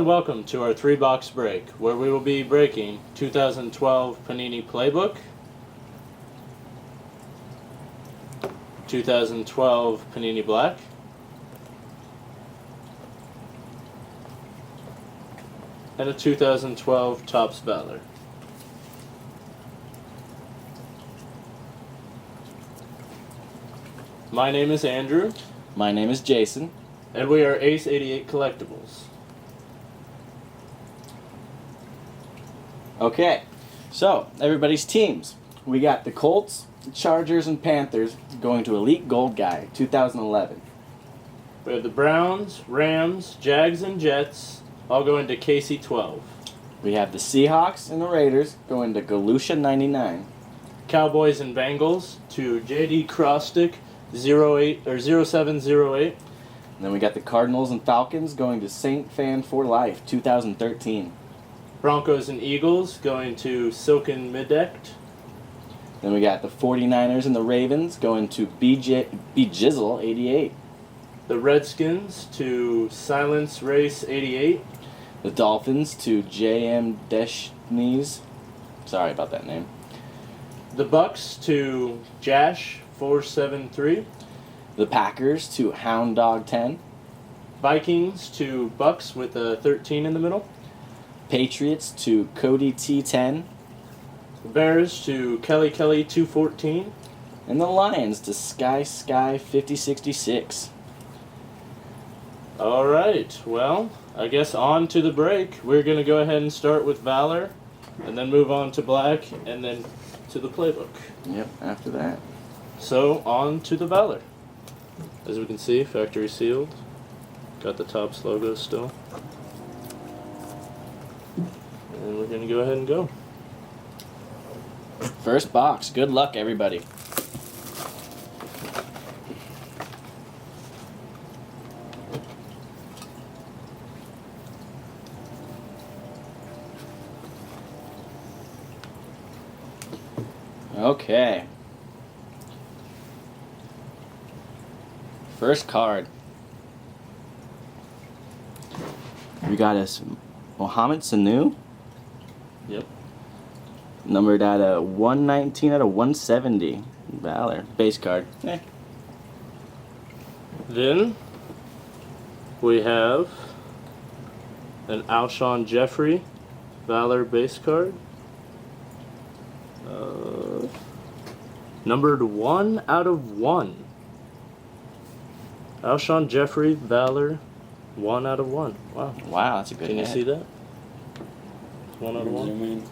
and welcome to our 3-box break, where we will be breaking 2012 Panini Playbook, 2012 Panini Black, and a 2012 Topps Valor. My name is Andrew. My name is Jason. And we are Ace 88 Collectibles. Okay, so everybody's teams. We got the Colts, Chargers, and Panthers going to Elite Gold Guy 2011. We have the Browns, Rams, Jags, and Jets all going to KC12. We have the Seahawks and the Raiders going to Galusha 99. Cowboys and Bengals to JD Crostick 0708. And then we got the Cardinals and Falcons going to Saint Fan for Life 2013. Broncos and Eagles going to Silken Midect. Then we got the 49ers and the Ravens going to Bejizzle 88. The Redskins to Silence Race 88. The Dolphins to JM Deshnees. Sorry about that name. The Bucks to Jash 473. The Packers to Hound Dog 10. Vikings to Bucks with a 13 in the middle. Patriots to Cody T10. The Bears to Kelly 214. And the Lions to Sky 5066. All right, well, I guess on to the break. We're going to go ahead and start with Valor, and then move on to Black, and then to the Playbook. Yep, after that. So, on to the Valor. As we can see, factory sealed. Got the Topps logo still. And we're going to go ahead and go. First box. Good luck, everybody. Okay. First card. We got us Mohamed Sanu. Yep. Numbered at a 119 out of 170. Valor. Base card. Then we have an Alshon Jeffrey Valor base card. Numbered 1 out of 1. Alshon Jeffrey Valor 1 out of 1. Wow. Wow, that's a good Can you hit. see that? 1 out of 1.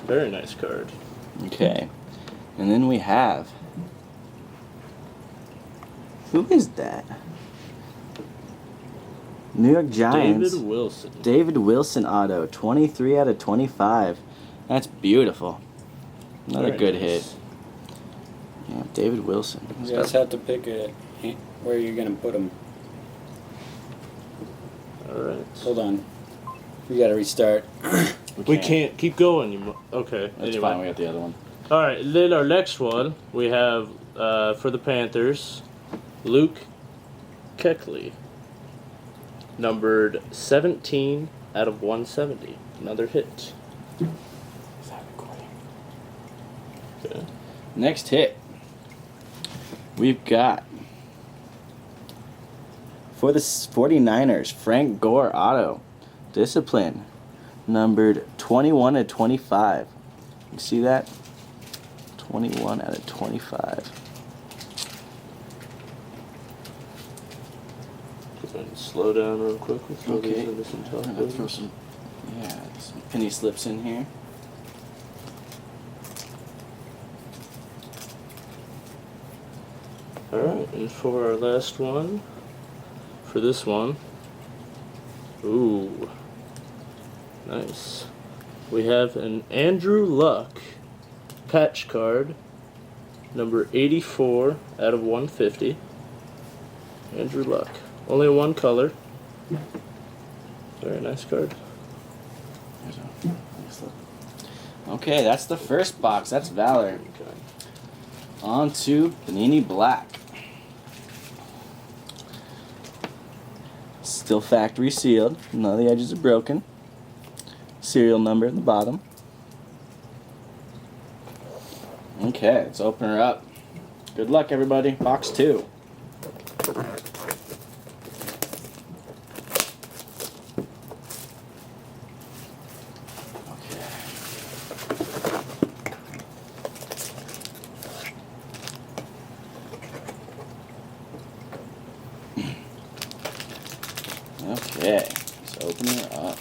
Very nice card. Okay. And then we have... Who is that? New York Giants. David Wilson. David Wilson auto. 23 out of 25. That's beautiful. Another Very good nice. hit. Yeah, David Wilson. You guys have to pick where you're going to put them. Alright. Hold on. We got to restart. We can't. Keep going. Okay. That's anyway. fine. We got the other one. Alright, then our next one, we have, for the Panthers, Luke Kuechly. Numbered 17 out of 170. Another hit. Is that recording? Okay. Next hit. We've got... For the 49ers, Frank Gore auto. Discipline. Numbered 21 out of 25. You see that? 21 out of 25. Go ahead and slow down real quick. We'll throw these Okay. into some top I'm gonna throw loaders. some penny slips in here. Alright, and for our last one, for this one, ooh, nice. We have an Andrew Luck patch card, number 84 out of 150. Andrew Luck. Only one color. Very nice card. There's a penny slip. Okay, that's the first box. That's Valor. Okay. On to Panini Black. Still factory sealed. None of the edges are broken. Serial number at the bottom. Okay, let's open her up. Good luck, everybody. Box 2. Okay, let's open her up.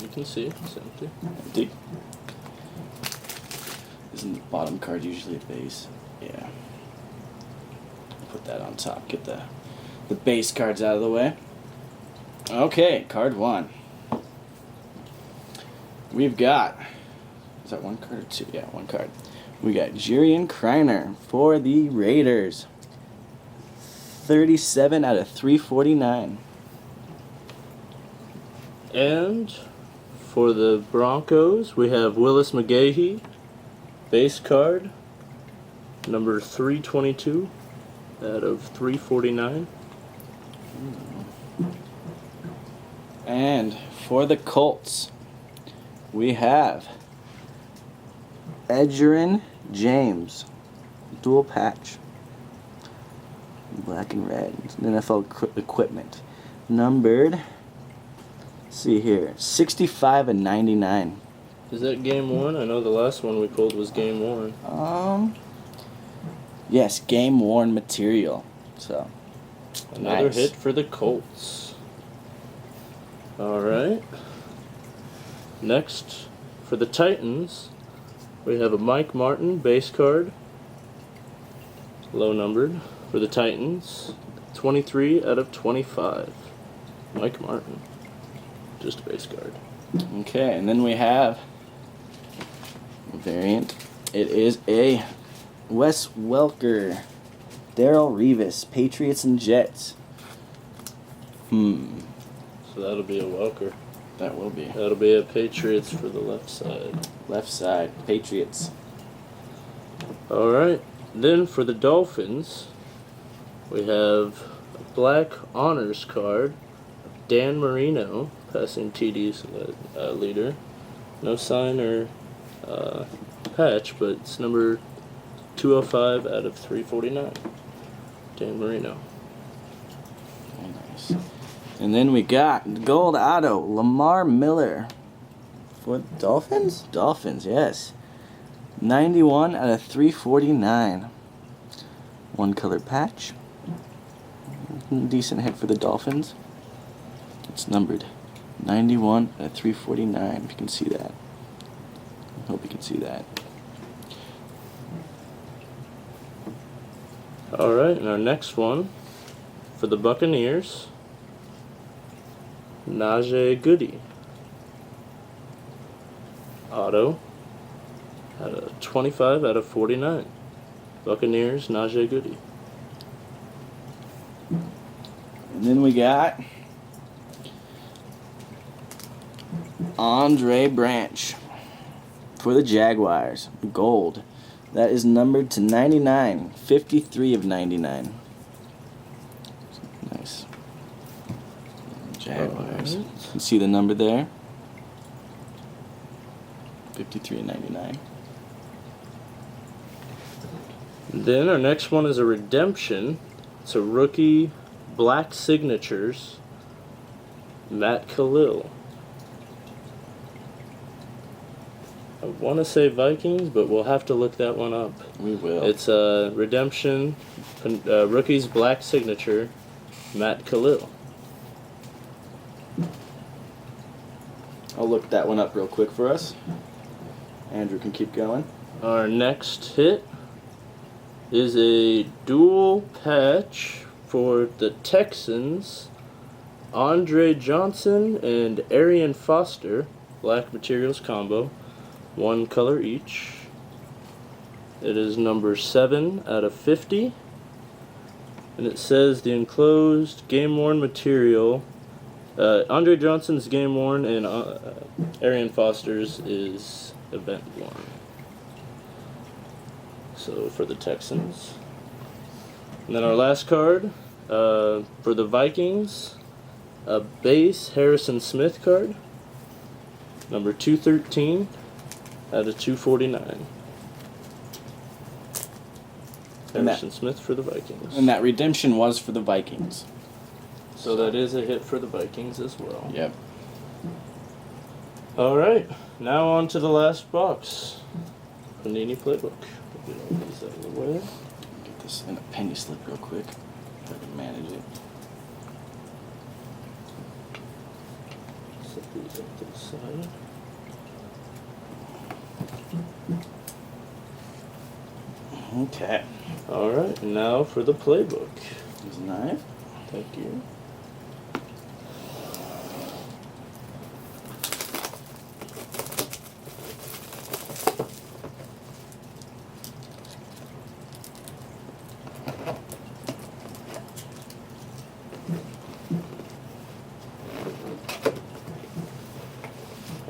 You can see it's empty. Empty. Isn't the bottom card usually a base? Yeah. Put that on top. Get the base cards out of the way. Okay, card 1. We've got, is that 1 card or 2? Yeah, 1 card. We got Jerian Kreiner for the Raiders. 37 out of 349. And for the Broncos, we have Willis McGahee, base card, number 322 out of 349. And for the Colts, we have Edgerrin James, dual patch, black and red, NFL equipment, numbered. Let's see here, 65 and 99. Is that game 1? I know the last one we pulled was game 1. Yes, game worn material. So Another nice. hit for the Colts. Alright. Next, for the Titans, we have a Mike Martin base card. Low numbered for the Titans. 23 out of 25. Mike Martin. Just a base card. Okay, and then we have a variant. It is a Wes Welker, Darrelle Revis, Patriots and Jets. So that'll be a Welker. That will be. That'll be a Patriots for the left side. Left side, Patriots. Alright, then for the Dolphins, we have a black honors card, Dan Marino, passing TD's leader. No sign or patch, but it's number 205 out of 349. Dan Marino. Very nice. And then we got the gold auto, Lamar Miller for the Dolphins? Dolphins, yes. 91 out of 349. 1 color patch. Decent hit for the Dolphins. It's numbered 91 out of 349, if you can see that. I hope you can see that. Alright, and our next one for the Buccaneers, Najee Goody. Auto at a 25 out of 49. Buccaneers, Najee Goody. And then we got Andre Branch for the Jaguars. Gold. That is numbered to 99. 53 of 99. Nice. Jaguars. You can see the number there. 53 and 99. Then our next one is a redemption. It's a rookie black signatures, Matt Khalil. I want to say Vikings, but we'll have to look that one up. We will. It's a redemption, rookies black signature, Matt Khalil. I'll look that one up real quick for us. Andrew can keep going. Our next hit is a dual patch for the Texans, Andre Johnson and Arian Foster, black materials combo, 1 color each. It is number 7 out of 50, and it says the enclosed game-worn material Andre Johnson's game worn, and Arian Foster's is event worn. So for the Texans. And then our last card for the Vikings, a base Harrison Smith card, number 213 out of 249. Harrison Smith for the Vikings. And that redemption was for the Vikings. So that is a hit for the Vikings as well. Yep. Alright, now on to the last box. Panini Playbook. We'll get all these out of the way. Get this in a penny slip real quick. Try to manage it. Set these up to the side. Okay. Alright, now for the Playbook. Here's a knife. Thank you.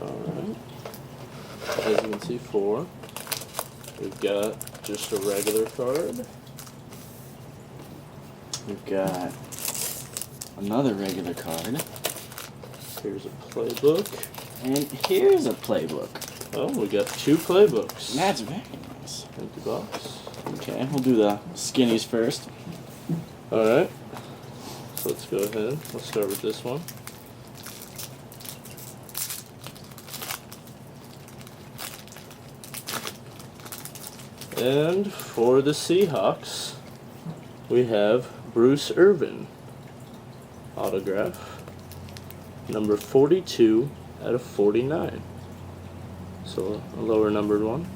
Alright. As you can see, 4. We've got just a regular card. We've got another regular card. Here's a playbook. And here's a playbook. Oh, we got 2 playbooks. That's very nice. Empty box. Okay, we'll do the skinnies first. Alright. So let's go ahead. We'll start with this one. And for the Seahawks, we have Bruce Irvin autograph, number 42 out of 49. So a lower numbered one.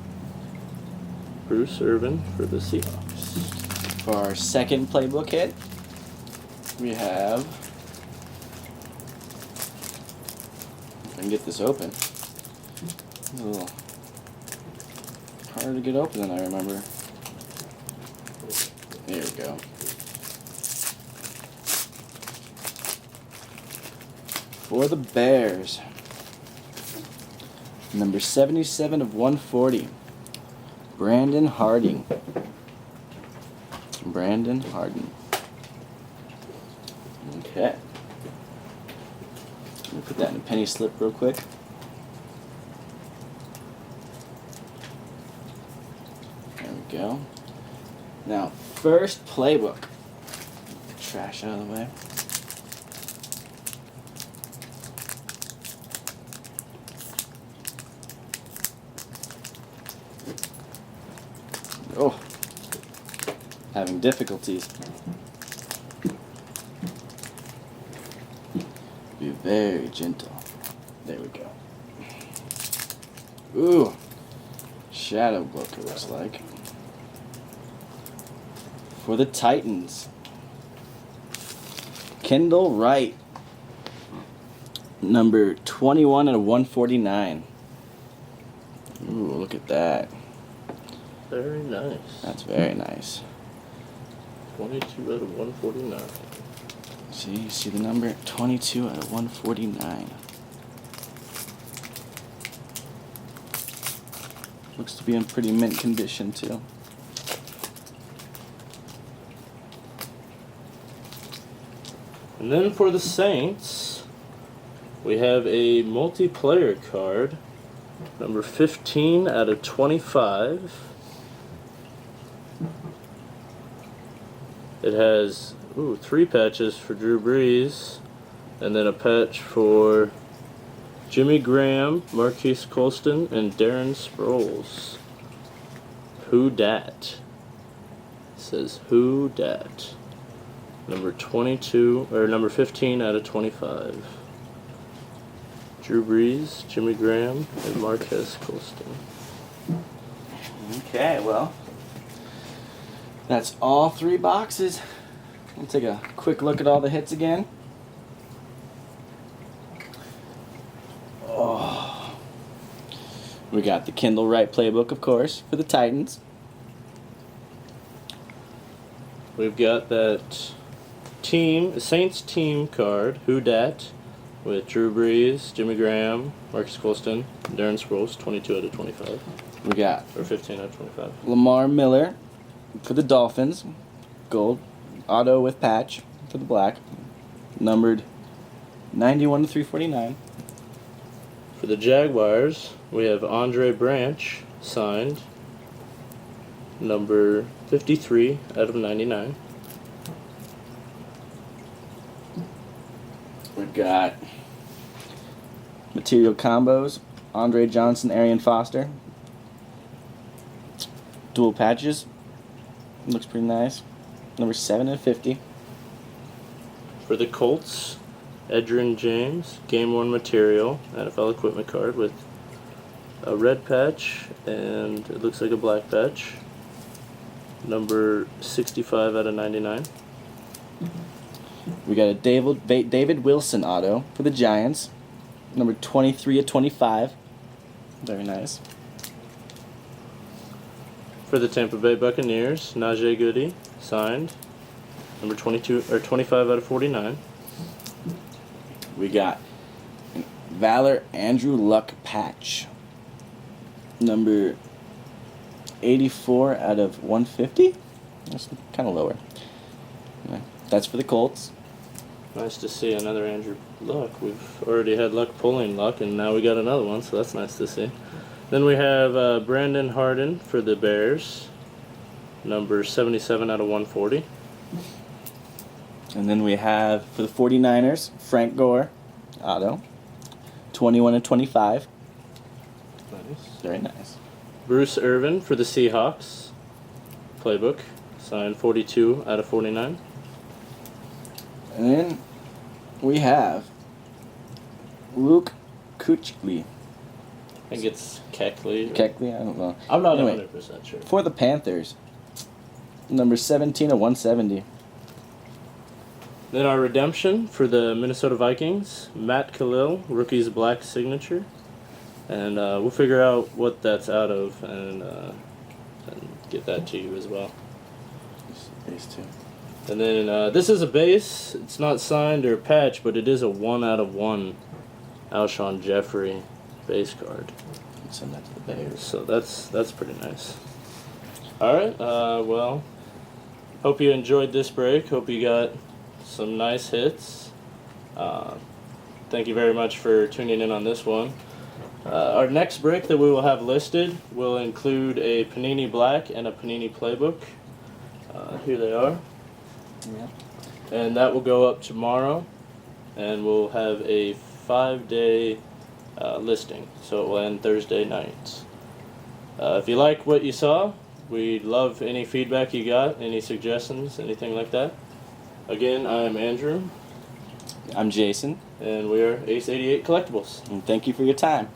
Bruce Irvin for the Seahawks. For our second playbook hit, we have, if I can get this open, it's a little harder to get open than I remember. There we go. For the Bears, number 77 of 140, Brandon Harding. Brandon Harding. Okay. Let me put that in a penny slip real quick. There we go. Now, first playbook. Get the trash out of the way. Oh, having difficulties. Be very gentle. There we go. Ooh, shadow book it looks like. For the Titans, Kendall Wright, number 21 out of 149. Ooh, look at that. Very nice. That's very nice. 22 out of 149. See, you see the number? 22 out of 149. Looks to be in pretty mint condition, too. And then for the Saints, we have a multiplayer card, number 15 out of 25. It has 3 patches for Drew Brees, and then a patch for Jimmy Graham, Marquise Colston, and Darren Sproles. Who dat? It says who dat. Number 22 or number 15 out of 25. Drew Brees, Jimmy Graham, and Marquise Colston. Okay, well, that's all 3 boxes. We'll take a quick look at all the hits again. Oh. We got the Kendall Wright playbook, of course, for the Titans. We've got that Saints team card, who dat, with Drew Brees, Jimmy Graham, Marcus Colston, Darren Sproles, 22 out of 25. We got Or 15 out of 25. Lamar Miller for the Dolphins. Gold. Auto with patch for the black. Numbered 91 to 349. For the Jaguars, we have Andre Branch, signed, number 53 out of 99. We got material combos. Andre Johnson, Arian Foster. Dual patches. Looks pretty nice. Number 7 and 50. For the Colts, Edgerrin James, Game 1 material, NFL equipment card with a red patch and it looks like a black patch. Number 65 out of 99. We got a David Wilson auto for the Giants. Number 23 of 25. Very nice. For the Tampa Bay Buccaneers, Najee Goody, signed, number 22 or 25 out of 49. We got Valor Andrew Luck patch. Number 84 out of 150. That's kind of lower. Yeah, that's for the Colts. Nice to see another Andrew Luck. We've already had Luck pulling Luck, and now we got another one, so that's nice to see. Then we have Brandon Harden for the Bears, number 77 out of 140. And then we have, for the 49ers, Frank Gore, auto, 21 and 25. Nice. Very nice. Bruce Irvin for the Seahawks, Playbook, signed 42 out of 49. And then we have Luke Kuechly. I think it's Keckley. Keckley, I don't know. I'm not Anyway, 100% sure. for the Panthers, number 17 of 170. Then our redemption for the Minnesota Vikings, Matt Khalil, rookie's black signature. And we'll figure out what that's out of and get that to you as well. Base 2. And then this is a base. It's not signed or patched, but it is a 1 out of 1 Alshon Jeffrey base card. Send that to the Bears. So that's pretty nice. All right. Well, hope you enjoyed this break. Hope you got some nice hits. Thank you very much for tuning in on this one. Our next break that we will have listed will include a Panini Black and a Panini Playbook. Here they are. Yeah. And that will go up tomorrow, and we'll have a 5-day listing, so it will end Thursday night. If you like what you saw, we'd love any feedback you got, any suggestions, anything like that. Again, I'm Andrew. I'm Jason. And we are Ace 88 Collectibles. And thank you for your time.